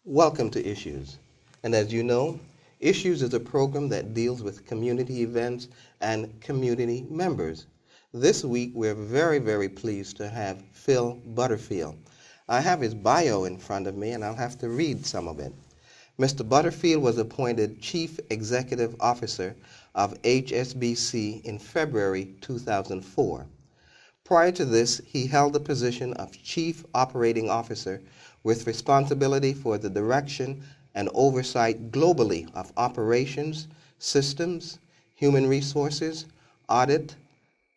Welcome to Issues. And as you know, Issues is a program that deals with community events and community members. This week, we're very pleased to have Phil Butterfield. I have his bio in front of me, and I'll have to read some of it. Mr. Butterfield was appointed Chief Executive Officer of HSBC in February 2004. Prior to this, he held the position of Chief Operating Officer with responsibility for the direction and oversight globally of operations, systems, human resources, audit,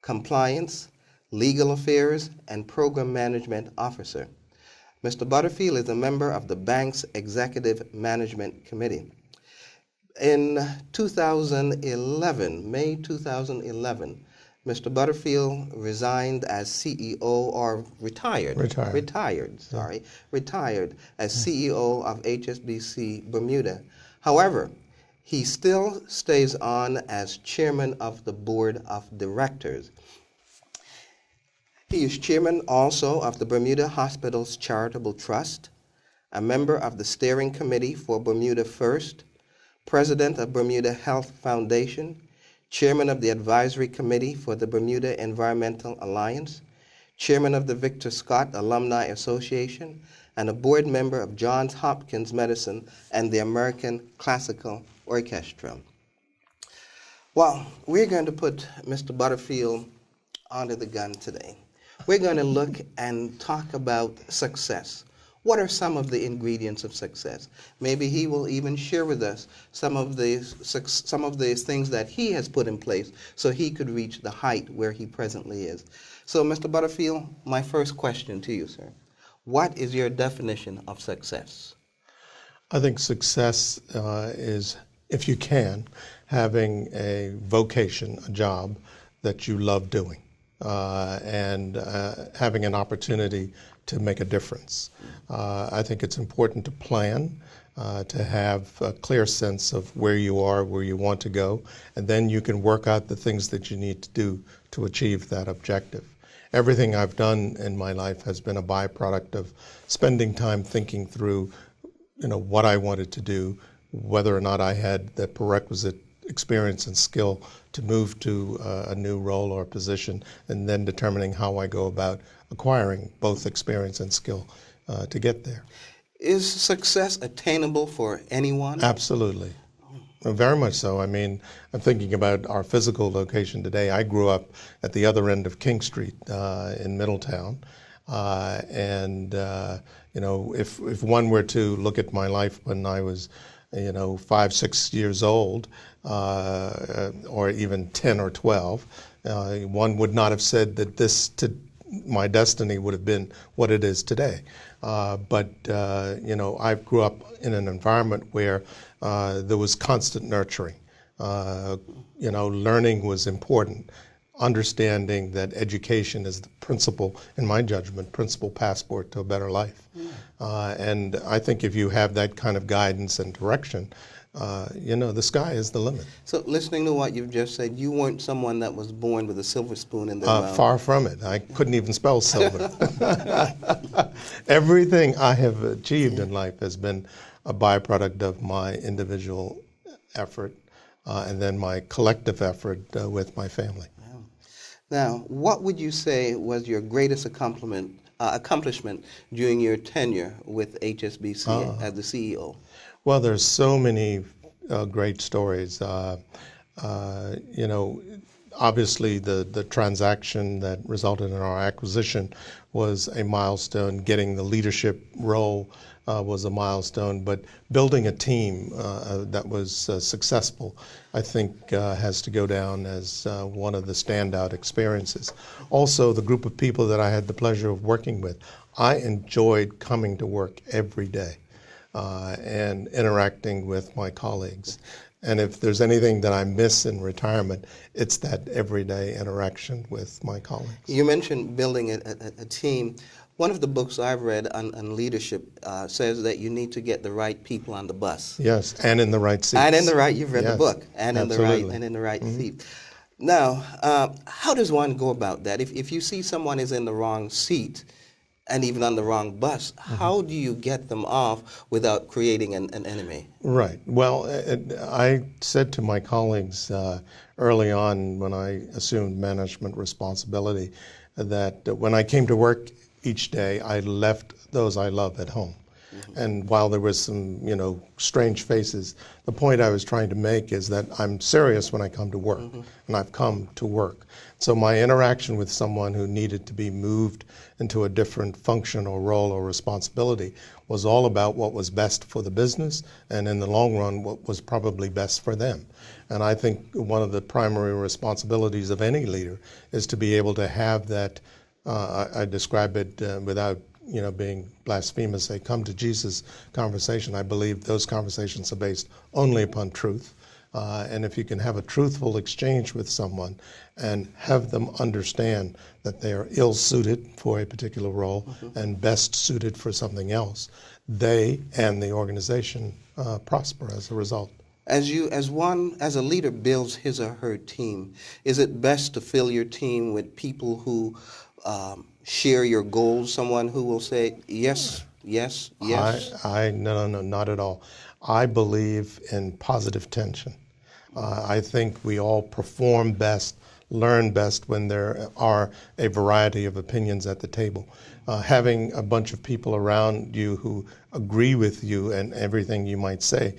compliance, legal affairs, and program management officer. Mr. Butterfield is a member of the bank's Executive Management Committee. In 2011, May 2011, Mr. Butterfield resigned as CEO, or retired as CEO of HSBC Bermuda. However, he still stays on as chairman of the board of directors. He is chairman also of the Bermuda Hospitals Charitable Trust, a member of the steering committee for Bermuda First, president of Bermuda Health Foundation, chairman of the advisory committee for the Bermuda Environmental Alliance, chairman of the Victor Scott Alumni Association, and a board member of Johns Hopkins Medicine and the American Classical Orchestra. Well, we're going to put Mr. Butterfield under the gun today. We're going to look and talk about success. What are some of the ingredients of success? Maybe he will even share with us some of the things that he has put in place so he could reach the height where he presently is. So, Mr. Butterfield, my first question to you, sir. What is your definition of success? I think success is, if you can, having a vocation, a job that you love doing, and having an opportunity to make a difference. I think it's important to plan, to have a clear sense of where you are, where you want to go, and then you can work out the things that you need to do to achieve that objective. Everything I've done in my life has been a byproduct of spending time thinking through, what I wanted to do, whether or not I had the prerequisite experience and skill to move to a new role or position, and then determining how I go about acquiring both experience and skill to get there. Is success attainable for anyone? Absolutely. Very much so. I mean, I'm thinking about our physical location today. I grew up at the other end of King Street in Middletown. If one were to look at my life when I was 5, 6 years old, or even 10 or 12, one would not have said that my destiny would have been what it is today. But I grew up in an environment where there was constant nurturing. Learning was important. Understanding that education is the principal, in my judgment, principal passport to a better life. And I think if you have that kind of guidance and direction, the sky is the limit. So listening to what you've just said, you weren't someone that was born with a silver spoon in their mouth. Far from it. I couldn't even spell silver. Everything I have achieved in life has been a byproduct of my individual effort and then my collective effort with my family. Wow. Now, what would you say was your greatest accomplishment during your tenure with HSBC as the CEO? Well, there's so many great stories. Obviously the transaction that resulted in our acquisition was a milestone. Getting the leadership role was a milestone, but building a team that was successful, I think, has to go down as one of the standout experiences. Also, the group of people that I had the pleasure of working with, I enjoyed coming to work every day. And interacting with my colleagues. And if there's anything that I miss in retirement, it's that everyday interaction with my colleagues. You mentioned building a team. One of the books I've read on leadership says that you need to get the right people on the bus. Yes, and in the right seats. And in the right, you've read the book, and absolutely. in the right seat. Now, how does one go about that? If you see someone is in the wrong seat, and even on the wrong bus. How do you get them off without creating an enemy? Right. Well, I said to my colleagues early on when I assumed management responsibility that when I came to work each day, I left those I love at home. And while there was some, strange faces, the point I was trying to make is that I'm serious when I come to work, and I've come to work. So my interaction with someone who needed to be moved into a different function or role or responsibility was all about what was best for the business, and in the long run, what was probably best for them. And I think one of the primary responsibilities of any leader is to be able to have that, I describe it without being blasphemous, a come to Jesus conversation. I believe those conversations are based only upon truth. And if you can have a truthful exchange with someone and have them understand that they are ill-suited for a particular role and best suited for something else, they and the organization prosper as a result. As a leader builds his or her team, is it best to fill your team with people who share your goals, someone who will say, yes, yes, yes? No, not at all. I believe in positive tension. I think we all perform best, learn best when there are a variety of opinions at the table. Having a bunch of people around you who agree with you and everything you might say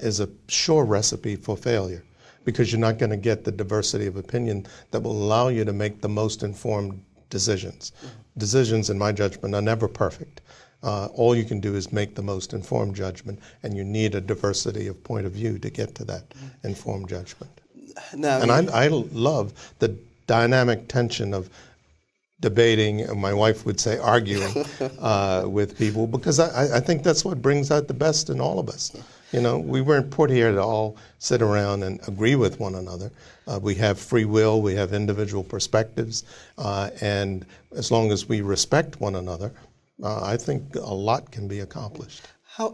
is a sure recipe for failure, because you're not going to get the diversity of opinion that will allow you to make the most informed decisions. Decisions, in my judgment, are never perfect. All you can do is make the most informed judgment, and you need a diversity of point of view to get to that informed judgment. Now, and I love the dynamic tension of debating, my wife would say arguing, with people, because I think that's what brings out the best in all of us. We weren't put here to all sit around and agree with one another. We have free will, we have individual perspectives, and as long as we respect one another, I think a lot can be accomplished.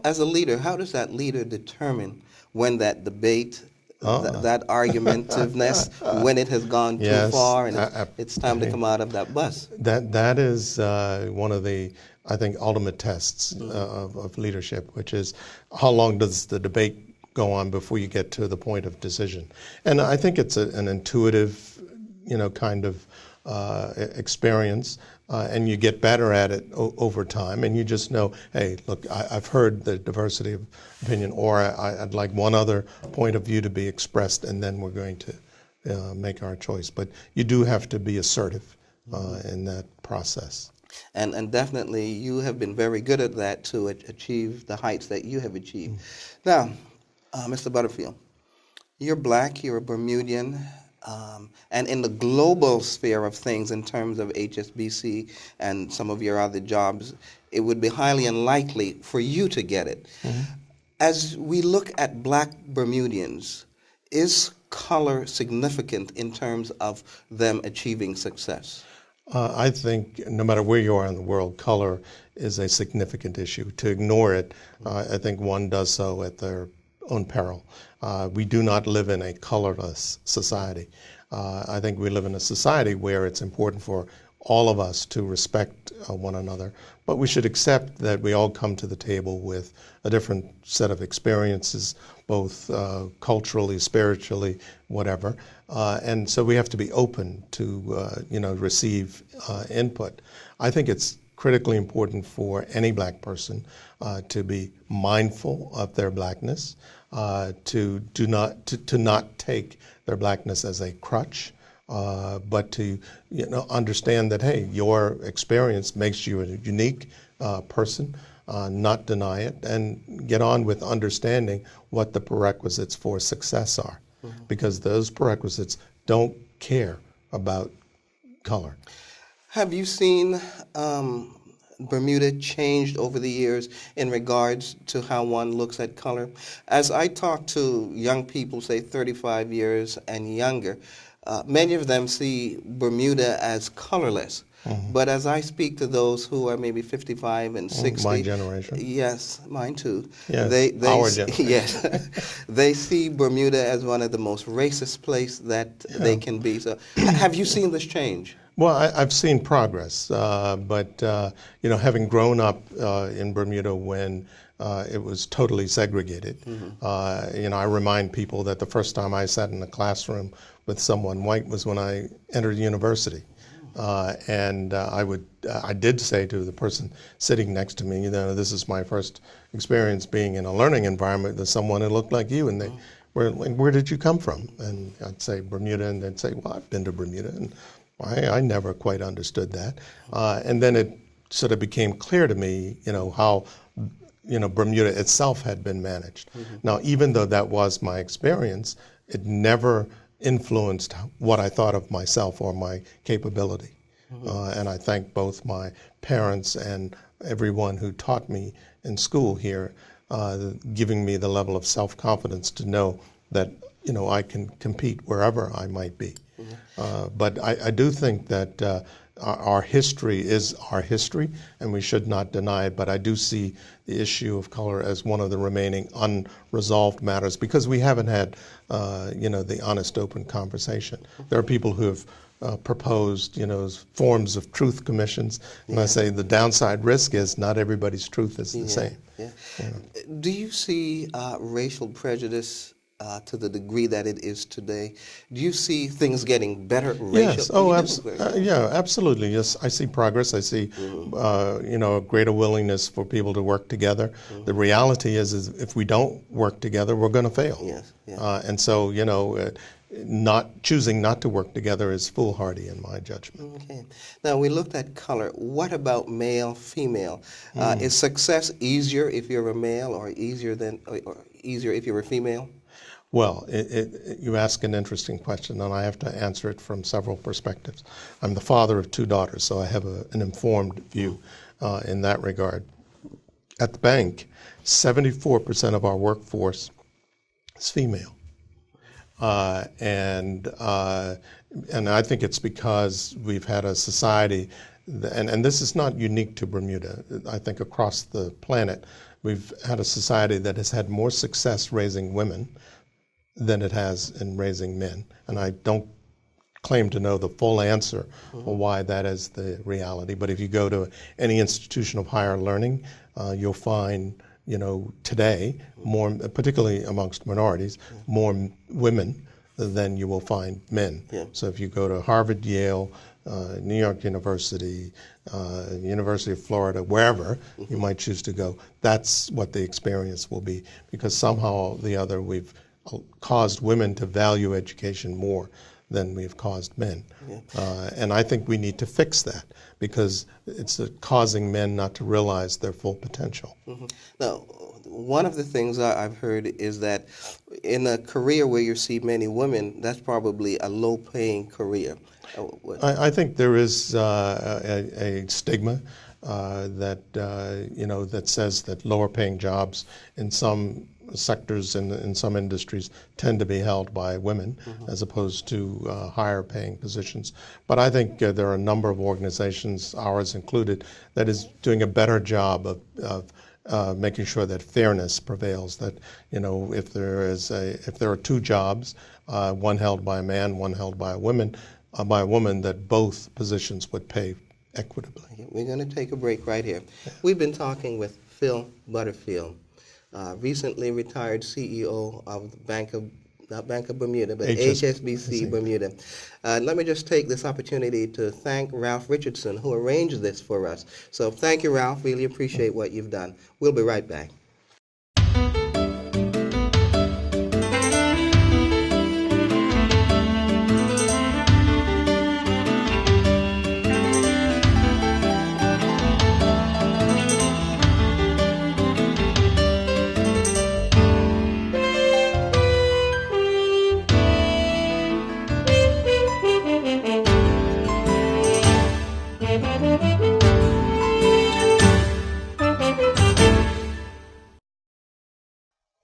As a leader, how does that leader determine when that debate, that argumentiveness, when it has gone too far and it's time to come out of that bus? That is one of the, I think, ultimate tests of leadership, which is how long does the debate go on before you get to the point of decision. And I think it's an intuitive, kind of experience, and you get better at it over time, and you just know, hey, look, I've heard the diversity of opinion, or I'd like one other point of view to be expressed, and then we're going to make our choice. But you do have to be assertive in that process. And definitely you have been very good at that to achieve the heights that you have achieved. Now, Mr. Butterfield, you're black, you're a Bermudian, and in the global sphere of things in terms of HSBC and some of your other jobs, it would be highly unlikely for you to get it. As we look at black Bermudians, is color significant in terms of them achieving success? I think no matter where you are in the world, color is a significant issue. To ignore it, I think one does so at their own peril. We do not live in a colorless society. I think we live in a society where it's important for all of us to respect one another, but we should accept that we all come to the table with a different set of experiences, both culturally, spiritually, whatever, and so we have to be open to receive input. I think it's critically important for any black person to be mindful of their blackness, to not take their blackness as a crutch, but to understand that, hey, your experience makes you a unique person, not deny it, and get on with understanding what the prerequisites for success are, because those prerequisites don't care about color. Have you seen Bermuda changed over the years in regards to how one looks at color? As I talk to young people, say 35 years and younger, many of them see Bermuda as colorless. But as I speak to those who are maybe 55 and 60, my generation, yes, mine too. Yes, they our generation. Yes, they see Bermuda as one of the most racist places that they can be. So, have you seen this change? Well, I've seen progress, but having grown up in Bermuda when it was totally segregated, I remind people that the first time I sat in a classroom with someone white was when I entered university. And I did say to the person sitting next to me, this is my first experience being in a learning environment with someone who looked like you, and they were like, where did you come from? And I'd say Bermuda, and they'd say, well, I've been to Bermuda, and I never quite understood that. And then it sort of became clear to me, how Bermuda itself had been managed. Now, even though that was my experience, it never influenced what I thought of myself or my capability. And I thank both my parents and everyone who taught me in school here, giving me the level of self-confidence to know that I can compete wherever I might be. But I do think that our history is our history, and we should not deny it. But I do see the issue of color as one of the remaining unresolved matters because we haven't had, the honest, open conversation. There are people who have proposed, forms of truth commissions, and I say the downside risk is not everybody's truth is the same. Do you see racial prejudice to the degree that it is today? Do you see things getting better racially? Yes. Absolutely. Yes, I see progress. I see, a greater willingness for people to work together. The reality is if we don't work together, we're going to fail. Yes. And so, not choosing not to work together is foolhardy in my judgment. Okay. Now we looked at color. What about male, female? Is success easier if you're a male, or easier if you're a female? Well, you ask an interesting question, and I have to answer it from several perspectives. I'm the father of 2 daughters, so I have an informed view in that regard. At the bank, 74% of our workforce is female. And I think it's because we've had a society, and this is not unique to Bermuda. I think across the planet, we've had a society that has had more success raising women than it has in raising men. And I don't claim to know the full answer for why that is the reality. But if you go to any institution of higher learning, you'll find, today, more, particularly amongst minorities, more women than you will find men. So if you go to Harvard, Yale, New York University, University of Florida, wherever you might choose to go, that's what the experience will be. Because somehow or the other we've caused women to value education more than we've caused men. And I think we need to fix that because it's causing men not to realize their full potential. Now, one of the things I've heard is that in a career where you see many women, that's probably a low-paying career. I think there is a stigma that says that lower-paying jobs in some sectors and in some industries tend to be held by women as opposed to higher paying positions. But I think there are a number of organizations, ours included, that is doing a better job of making sure that fairness prevails, that if there are 2 jobs, one held by a man, one held by a woman, that both positions would pay equitably. We're going to take a break right here. We've been talking with Phil Butterfield, recently retired CEO of not Bank of Bermuda, but HSBC Bermuda. Let me just take this opportunity to thank Ralph Richardson, who arranged this for us. So thank you, Ralph. Really appreciate what you've done. We'll be right back.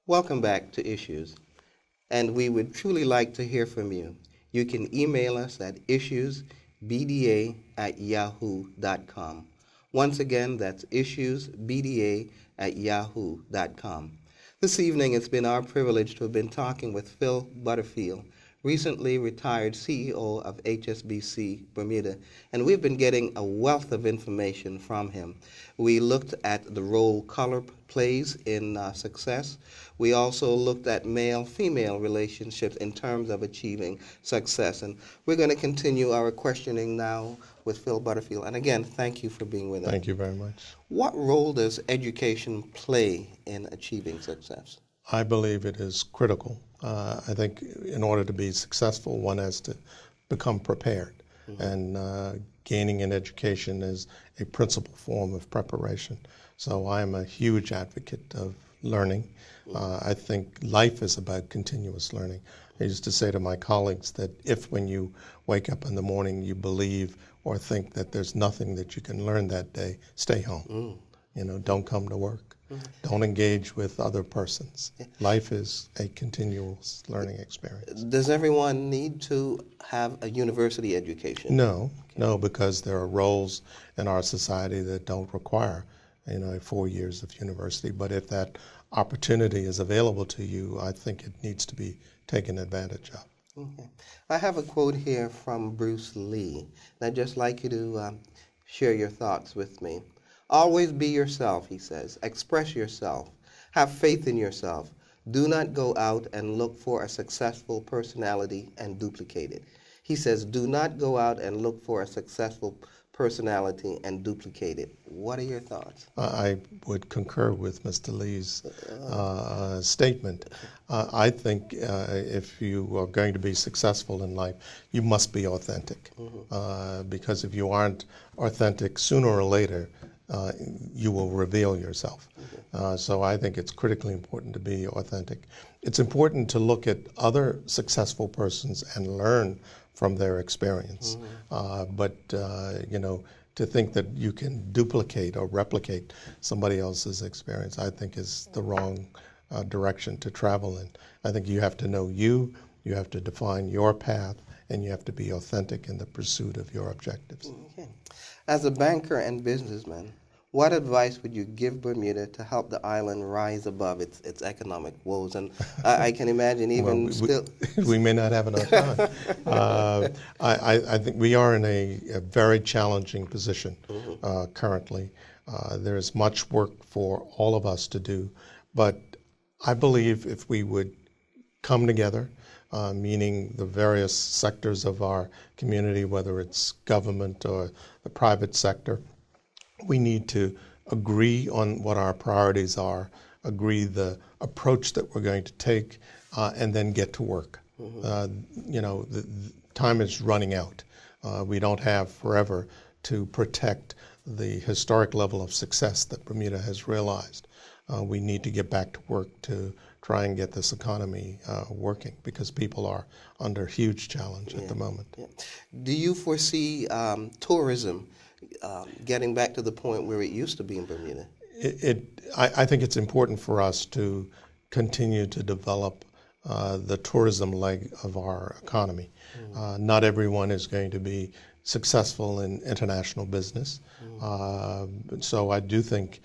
Welcome back to Issues, and we would truly like to hear from you. You can email us at issuesbda@yahoo.com. Once again, that's issuesbda@yahoo.com. This evening, it's been our privilege to have been talking with Phil Butterfield, recently retired CEO of HSBC Bermuda, and we've been getting a wealth of information from him. We looked at the role color plays in success. We also looked at male-female relationships in terms of achieving success, and we're going to continue our questioning now with Phil Butterfield. And again, thank you for being with us. Thank you very much. What role does education play in achieving success? I believe it is critical. I think in order to be successful, one has to become prepared. And gaining an education is a principal form of preparation. So I am a huge advocate of learning. I think life is about continuous learning. I used to say to my colleagues that if when you wake up in the morning you believe or think that there's nothing that you can learn that day, stay home. You know, don't come to work. Don't engage with other persons. Life is a continuous learning experience. Does everyone need to have a university education? No, no, because there are roles in our society that don't require, 4 years of university. But if that opportunity is available to you, I think it needs to be taken advantage of. Okay. I have a quote here from Bruce Lee, and I'd just like you to share your thoughts with me. Always be yourself, he says. Express yourself. Have faith in yourself. Do not go out and look for a successful personality and duplicate it. He says, do not go out and look for a successful personality and duplicate it. What are your thoughts? I would concur with Mr. Lee's statement. I think if you are going to be successful in life, you must be authentic. Because if you aren't authentic, sooner or later, you will reveal yourself. So I think it's critically important to be authentic. It's important to look at other successful persons and learn from their experience. But to think that you can duplicate or replicate somebody else's experience, I think is the wrong direction to travel in. I think you have to know you have to define your path, and you have to be authentic in the pursuit of your objectives. Okay. As a banker and businessman, what advice would you give Bermuda to help the island rise above its economic woes? And I can imagine even still... We may not have enough time. I think we are in a very challenging position currently. There is much work for all of us to do, but I believe if we would come together, meaning the various sectors of our community, whether it's government or the private sector, we need to agree on what our priorities are, agree the approach that we're going to take, and then get to work. The time is running out. We don't have forever to protect the historic level of success that Bermuda has realized. We need to get back to work to try and get this economy working, because people are under huge challenge at the moment. Do you foresee tourism getting back to the point where it used to be in Bermuda? I think it's important for us to continue to develop the tourism leg of our economy. Not everyone is going to be successful in international business. So I do think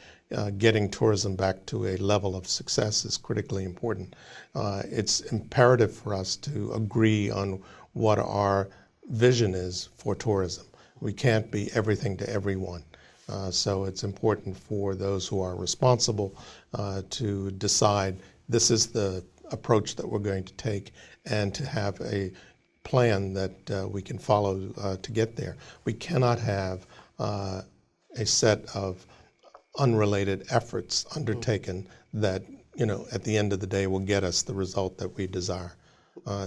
getting tourism back to a level of success is critically important. It's imperative for us to agree on what our vision is for tourism. We can't be everything to everyone. So it's important for those who are responsible to decide this is the approach that we're going to take, and to have a plan that we can follow to get there. We cannot have a set of unrelated efforts undertaken that, at the end of the day will get us the result that we desire.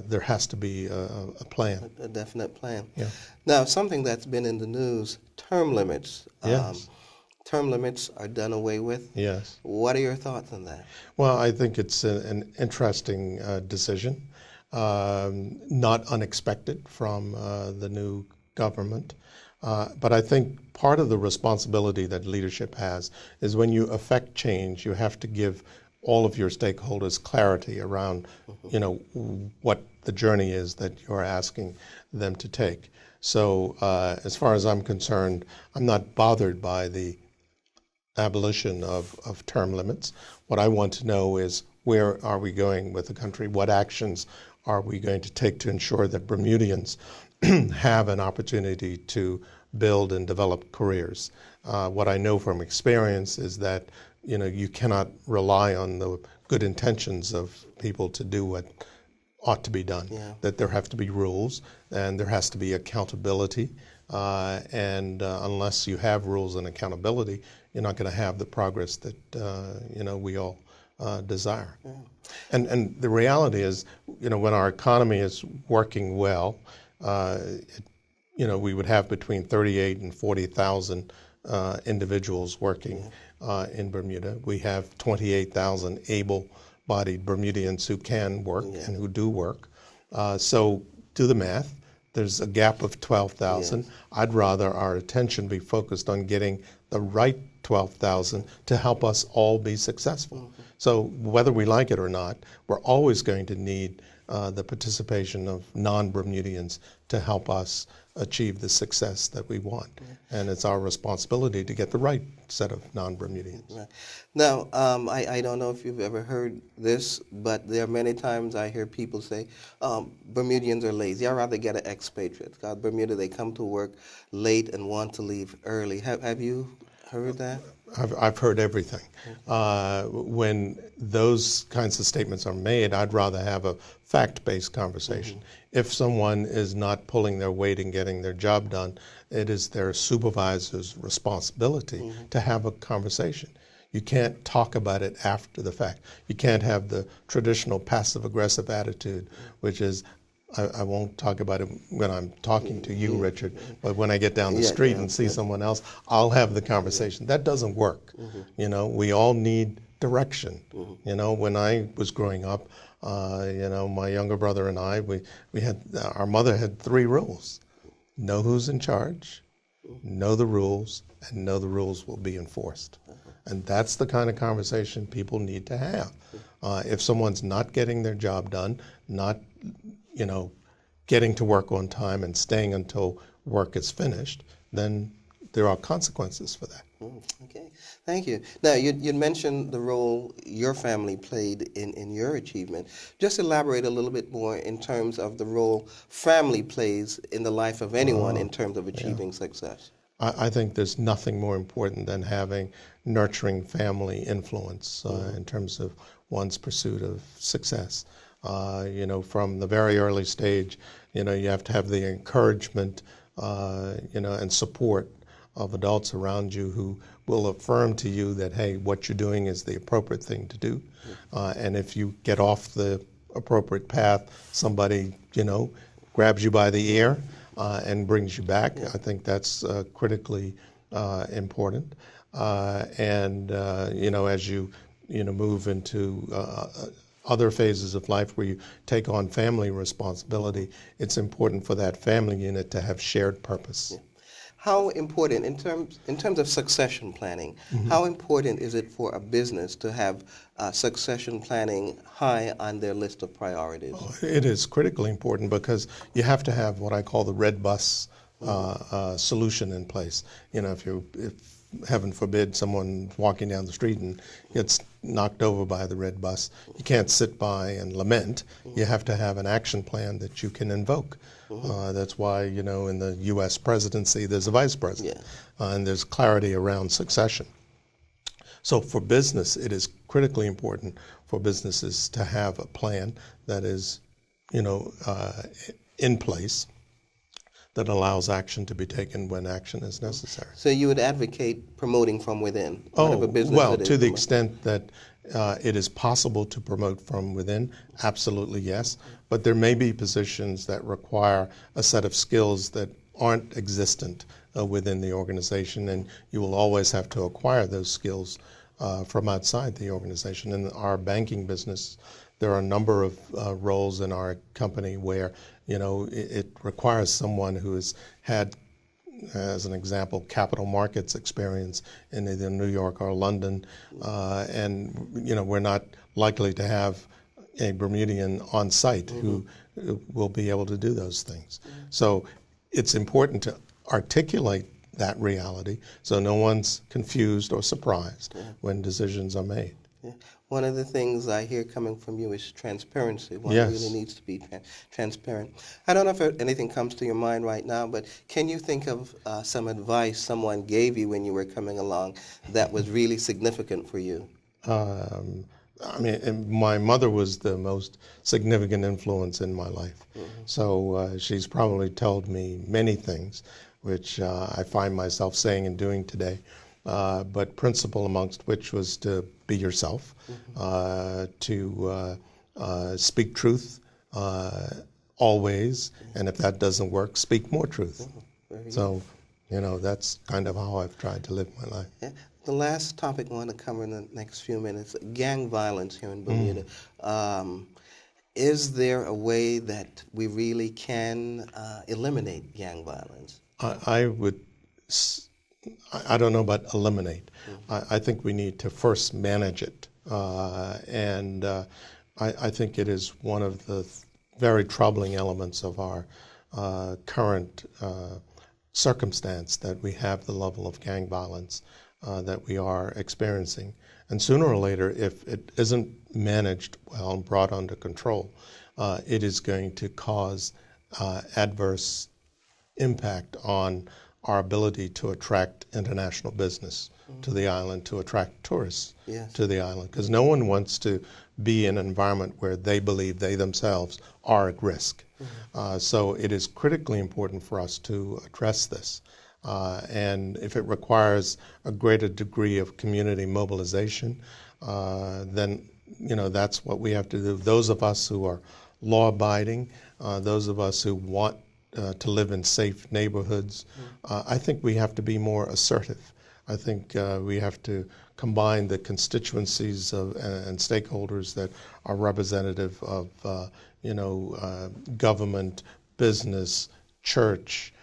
There has to be a plan. A definite plan. Yeah. Now, something that's been in the news, term limits. Yes. Term limits are done away with. Yes. What are your thoughts on that? Well, I think it's an interesting decision, not unexpected from the new government. But I think part of the responsibility that leadership has is when you affect change, you have to give all of your stakeholders clarity around, what the journey is that you're asking them to take. So as far as I'm concerned, I'm not bothered by the abolition of term limits. What I want to know is, where are we going with the country? What actions are we going to take to ensure that Bermudians have an opportunity to build and develop careers. What I know from experience is that you cannot rely on the good intentions of people to do what ought to be done. Yeah. That there have to be rules and there has to be accountability. And unless you have rules and accountability, you're not going to have the progress that we all desire. Yeah. And the reality is, when our economy is working well, we would have between 38 and 40,000 individuals working in Bermuda. We have 28,000 able-bodied Bermudians who can work and who do work. So do the math. There's a gap of 12,000. Yes. I'd rather our attention be focused on getting the right 12,000 to help us all be successful. Mm-hmm. So whether we like it or not, we're always going to need the participation of non-Bermudians to help us achieve the success that we want. Yeah. And it's our responsibility to get the right set of non-Bermudians. Right. Now, I don't know if you've ever heard this, but there are many times I hear people say, Bermudians are lazy. I'd rather get an expatriate. God, Bermuda, they come to work late and want to leave early. Have you heard that? I've heard everything. When those kinds of statements are made, I'd rather have a fact-based conversation. Mm-hmm. If someone is not pulling their weight in getting their job done, it is their supervisor's responsibility to have a conversation. You can't talk about it after the fact. You can't have the traditional passive-aggressive attitude, which is, I won't talk about it when I'm talking to you, Richard, but when I get down the street and see someone else, I'll have the conversation. That doesn't work. We all need direction. When I was growing up, my younger brother and I, we had, our mother had 3 rules. Know who's in charge, know the rules, and know the rules will be enforced. And that's the kind of conversation people need to have. If someone's not getting their job done, not getting to work on time and staying until work is finished, then there are consequences for that. Okay, thank you. Now, you mentioned the role your family played in your achievement. Just elaborate a little bit more in terms of the role family plays in the life of anyone in terms of achieving success. I think there's nothing more important than having nurturing family influence in terms of one's pursuit of success. From the very early stage, you have to have the encouragement, and support of adults around you who will affirm to you that, hey, what you're doing is the appropriate thing to do. And if you get off the appropriate path, somebody, grabs you by the ear and brings you back. I think that's critically important. As you, move into other phases of life where you take on family responsibility, it's important for that family unit to have shared purpose. How important, in terms of succession planning, how important is it for a business to have succession planning high on their list of priorities? It is critically important because you have to have what I call the red bus solution in place. If heaven forbid someone walking down the street and gets knocked over by the red bus, you can't sit by and lament. You have to have an action plan that you can invoke. That's why, in the U.S. presidency, there's a vice president, and there's clarity around succession. So for business, it is critically important for businesses to have a plan that is, in place, that allows action to be taken when action is necessary. So you would advocate promoting from within? Well, to the extent that it is possible to promote from within, absolutely yes. But there may be positions that require a set of skills that aren't existent within the organization, and you will always have to acquire those skills from outside the organization. In our banking business, there are a number of roles in our company where it requires someone who has had, as an example, capital markets experience in either New York or London, and we're not likely to have a Bermudian on site who will be able to do those things. So it's important to articulate that reality so no one's confused or surprised when decisions are made. Yeah. One of the things I hear coming from you is transparency. One Yes. really needs to be transparent. I don't know if anything comes to your mind right now, but can you think of some advice someone gave you when you were coming along that was really significant for you? Um, I mean, and my mother was the most significant influence in my life. So she's probably told me many things, which I find myself saying and doing today. But principle amongst which was to be yourself, to speak truth always, and if that doesn't work, speak more truth. Very good. So, you know, that's kind of how I've tried to live my life. Yeah. The last topic I want to cover in the next few minutes, gang violence here in Bermuda. Is there a way that we really can eliminate gang violence? I would, I don't know about eliminate. I think we need to first manage it. And I think it is one of the very troubling elements of our current circumstance that we have the level of gang violence that we are experiencing. And sooner or later, if it isn't managed well and brought under control, it is going to cause adverse impact on our ability to attract international business to the island, to attract tourists to the island. Because no one wants to be in an environment where they believe they themselves are at risk. So it is critically important for us to address this. And if it requires a greater degree of community mobilization, then that's what we have to do. Those of us who are law-abiding, those of us who want to live in safe neighborhoods, I think we have to be more assertive. I think we have to combine the constituencies and stakeholders that are representative of government, business, church,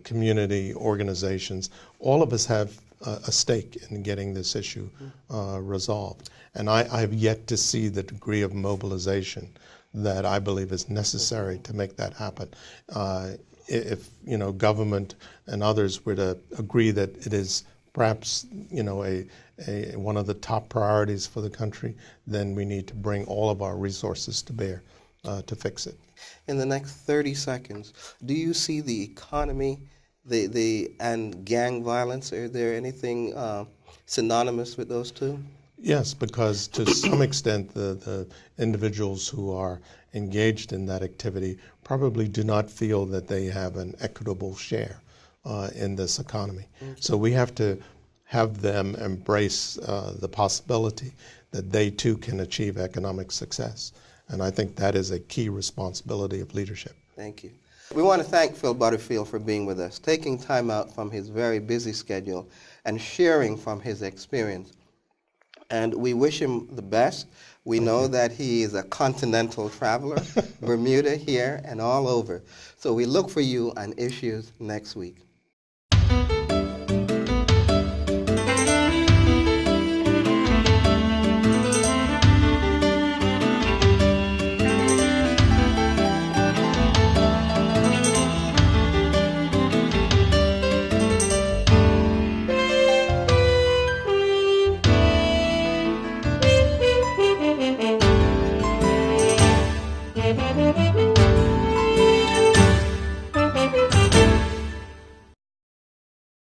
community organizations. All of us have a stake in getting this issue resolved. And I have yet to see the degree of mobilization that I believe is necessary to make that happen. If government and others were to agree that it is perhaps one of the top priorities for the country, then we need to bring all of our resources to bear to fix it. In the next 30 seconds, do you see the economy and gang violence? Are there anything synonymous with those two? Yes, because to some extent the individuals who are engaged in that activity probably do not feel that they have an equitable share in this economy. So we have to have them embrace the possibility that they too can achieve economic success. And I think that is a key responsibility of leadership. Thank you. We want to thank Phil Butterfield for being with us, taking time out from his very busy schedule and sharing from his experience. And we wish him the best. We know that he is a continental traveler, Bermuda here and all over. So we look for you on Issues next week.